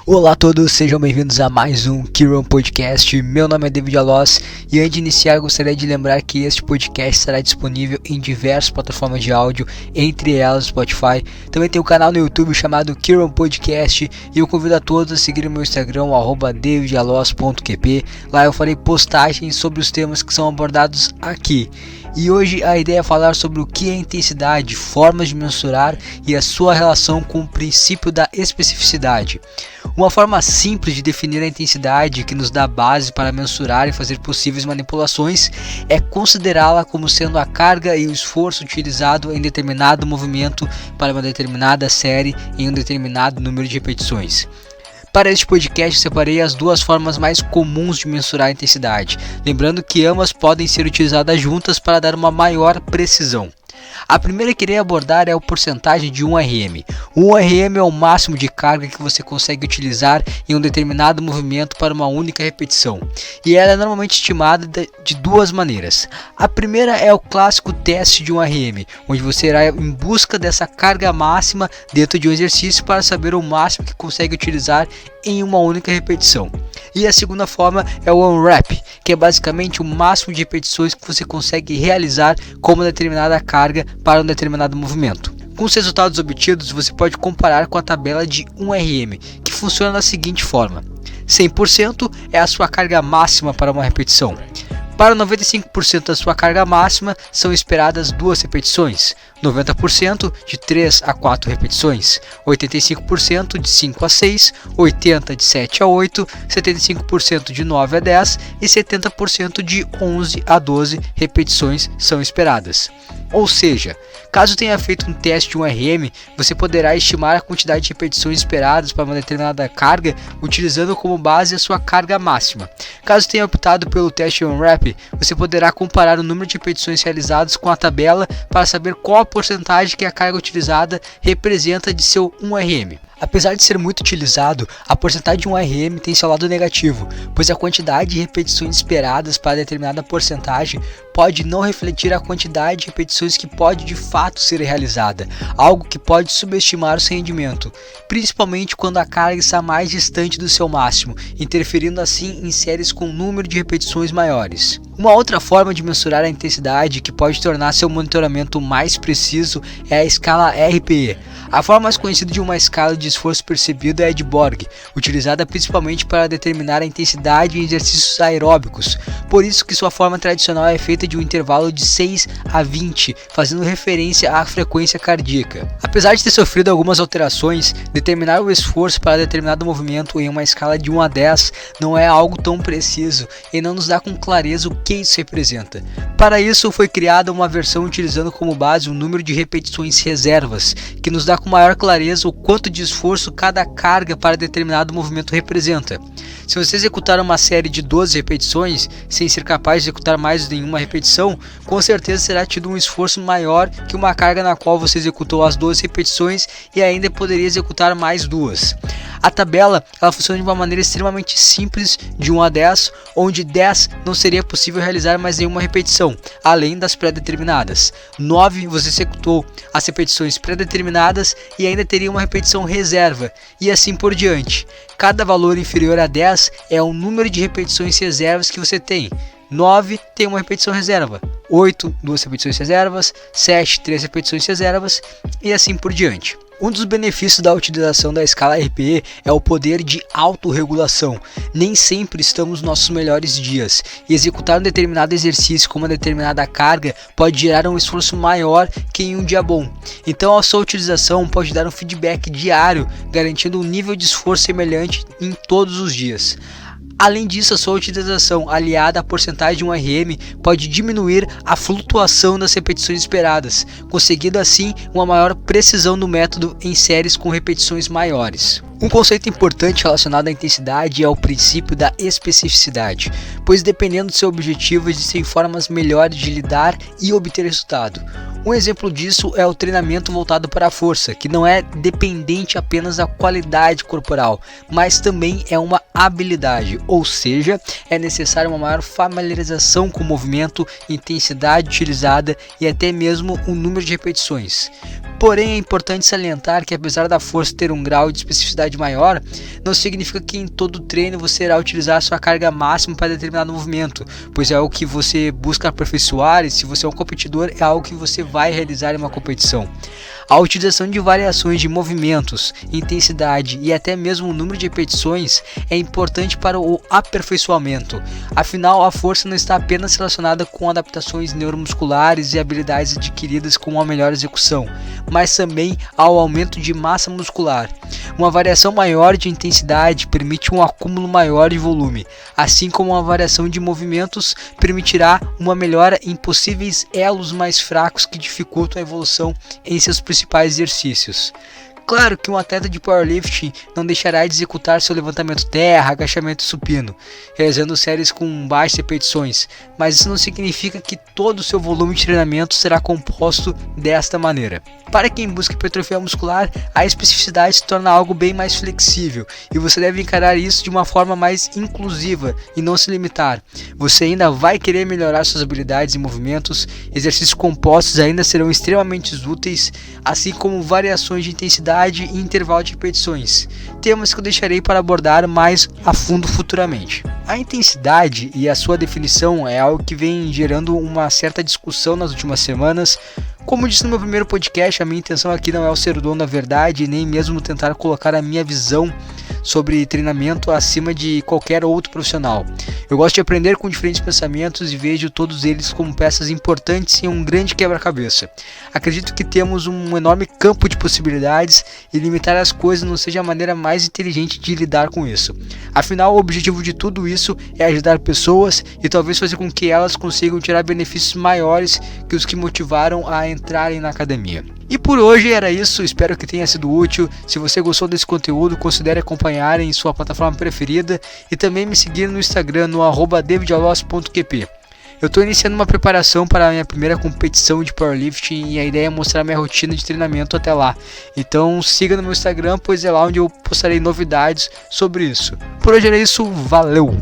Olá a todos, sejam bem-vindos a mais um Kiron Podcast. Meu nome é David Aloz e antes de iniciar gostaria de lembrar que este podcast estará disponível em diversas plataformas de áudio, entre elas Spotify. Também tem um canal no YouTube chamado Kiron Podcast e eu convido a todos a seguir o meu Instagram, davidaloz.qp. Lá eu farei postagens sobre os temas que são abordados aqui. E hoje a ideia é falar sobre o que é intensidade, formas de mensurar e a sua relação com o princípio da especificidade. Uma forma simples de definir a intensidade que nos dá base para mensurar e fazer possíveis manipulações é considerá-la como sendo a carga e o esforço utilizado em determinado movimento para uma determinada série em um determinado número de repetições. Para este podcast, separei as duas formas mais comuns de mensurar a intensidade, lembrando que ambas podem ser utilizadas juntas para dar uma maior precisão. A primeira que irei abordar é a porcentagem de 1 RM. 1 RM é o máximo de carga que você consegue utilizar em um determinado movimento para uma única repetição, e ela é normalmente estimada de duas maneiras. A primeira é o clássico teste de 1 RM, onde você irá em busca dessa carga máxima dentro de um exercício para saber o máximo que consegue utilizar em uma única repetição. E a segunda forma é o unwrap, que é basicamente o máximo de repetições que você consegue realizar com uma determinada carga para um determinado movimento. Com os resultados obtidos, você pode comparar com a tabela de 1 RM, que funciona da seguinte forma: 100% é a sua carga máxima para uma repetição. Para 95% da sua carga máxima, são esperadas 2 repetições, 90% de 3 a 4 repetições, 85% de 5 a 6, 80% de 7 a 8, 75% de 9 a 10 e 70% de 11 a 12 repetições são esperadas. Ou seja, caso tenha feito um teste de 1 RM, você poderá estimar a quantidade de repetições esperadas para uma determinada carga utilizando como base a sua carga máxima. Caso tenha optado pelo teste unwrap, você poderá comparar o número de repetições realizadas com a tabela para saber qual a porcentagem que a carga utilizada representa de seu 1 RM. Apesar de ser muito utilizado, a porcentagem de 1 RM tem seu lado negativo, pois a quantidade de repetições esperadas para determinada porcentagem pode não refletir a quantidade de repetições que pode de fato ser realizada, algo que pode subestimar o seu rendimento, principalmente quando a carga está mais distante do seu máximo, interferindo assim em séries com um número de repetições maiores. Uma outra forma de mensurar a intensidade que pode tornar seu monitoramento mais preciso é a escala RPE. A forma mais conhecida de uma escala de esforço percebido é a de Borg, utilizada principalmente para determinar a intensidade em exercícios aeróbicos, por isso que sua forma tradicional é feita de um intervalo de 6 a 20, fazendo referência à frequência cardíaca. Apesar de ter sofrido algumas alterações, determinar o esforço para determinado movimento em uma escala de 1 a 10 não é algo tão preciso e não nos dá com clareza o que isso representa. Para isso foi criada uma versão utilizando como base o número de repetições reservas, que nos dá com maior clareza o quanto de esforço cada carga para determinado movimento representa. Se você executar uma série de 12 repetições, sem ser capaz de executar mais nenhuma repetição, com certeza será tido um esforço maior que uma carga na qual você executou as 12 repetições e ainda poderia executar mais 2. A tabela ela funciona de uma maneira extremamente simples, de 1 a 10, onde 10 não seria possível realizar mais nenhuma repetição, além das pré-determinadas. 9 você executou as repetições pré-determinadas e ainda teria uma repetição reserva, e assim por diante. Cada valor inferior a 10 é o número de repetições reservas que você tem. 9 tem uma repetição reserva, 8 2 repetições reservas, 7 3 repetições reservas e assim por diante. Um dos benefícios da utilização da escala RPE é o poder de autorregulação. Nem sempre estamos nos nossos melhores dias e executar um determinado exercício com uma determinada carga pode gerar um esforço maior que em um dia bom. Então a sua utilização pode dar um feedback diário, garantindo um nível de esforço semelhante em todos os dias. Além disso, a sua utilização aliada à porcentagem de 1 RM pode diminuir a flutuação das repetições esperadas, conseguindo assim uma maior precisão do método em séries com repetições maiores. Um conceito importante relacionado à intensidade é o princípio da especificidade, pois dependendo do seu objetivo existem formas melhores de lidar e obter resultado. Um exemplo disso é o treinamento voltado para a força, que não é dependente apenas da qualidade corporal, mas também é uma habilidade, ou seja, é necessária uma maior familiarização com o movimento, intensidade utilizada e até mesmo o número de repetições. Porém, é importante salientar que apesar da força ter um grau de especificidade maior, não significa que em todo treino você irá utilizar sua carga máxima para determinado movimento, pois é algo que você busca aperfeiçoar e se você é um competidor é algo que você vai realizar em uma competição. A utilização de variações de movimentos, intensidade e até mesmo o número de repetições é importante para o aperfeiçoamento. Afinal, a força não está apenas relacionada com adaptações neuromusculares e habilidades adquiridas com uma melhor execução, mas também ao aumento de massa muscular. Uma variação maior de intensidade permite um acúmulo maior de volume, assim como uma variação de movimentos permitirá uma melhora em possíveis elos mais fracos que dificultam a evolução em seus principais exercícios. Claro que um atleta de powerlifting não deixará de executar seu levantamento terra, agachamento supino, realizando séries com baixas repetições, mas isso não significa que todo o seu volume de treinamento será composto desta maneira. Para quem busca hipertrofia muscular, a especificidade se torna algo bem mais flexível e você deve encarar isso de uma forma mais inclusiva e não se limitar. Você ainda vai querer melhorar suas habilidades e movimentos, exercícios compostos ainda serão extremamente úteis, assim como variações de intensidade e intervalo de repetições, temas que eu deixarei para abordar mais a fundo futuramente. A intensidade e a sua definição é algo que vem gerando uma certa discussão nas últimas semanas. Como disse no meu primeiro podcast, a minha intenção aqui não é o ser o dono da verdade, nem mesmo tentar colocar a minha visão sobre treinamento acima de qualquer outro profissional. Eu gosto de aprender com diferentes pensamentos e vejo todos eles como peças importantes em um grande quebra-cabeça. Acredito que temos um enorme campo de possibilidades e limitar as coisas não seja a maneira mais inteligente de lidar com isso. Afinal, o objetivo de tudo isso é ajudar pessoas e talvez fazer com que elas consigam tirar benefícios maiores que os que motivaram a entrarem na academia. E por hoje era isso, espero que tenha sido útil. Se você gostou desse conteúdo, considere acompanhar em sua plataforma preferida e também me seguir no Instagram no @davidaloss.qp. Eu estou iniciando uma preparação para a minha primeira competição de powerlifting e a ideia é mostrar minha rotina de treinamento até lá. Então siga no meu Instagram, pois é lá onde eu postarei novidades sobre isso. Por hoje era isso, valeu!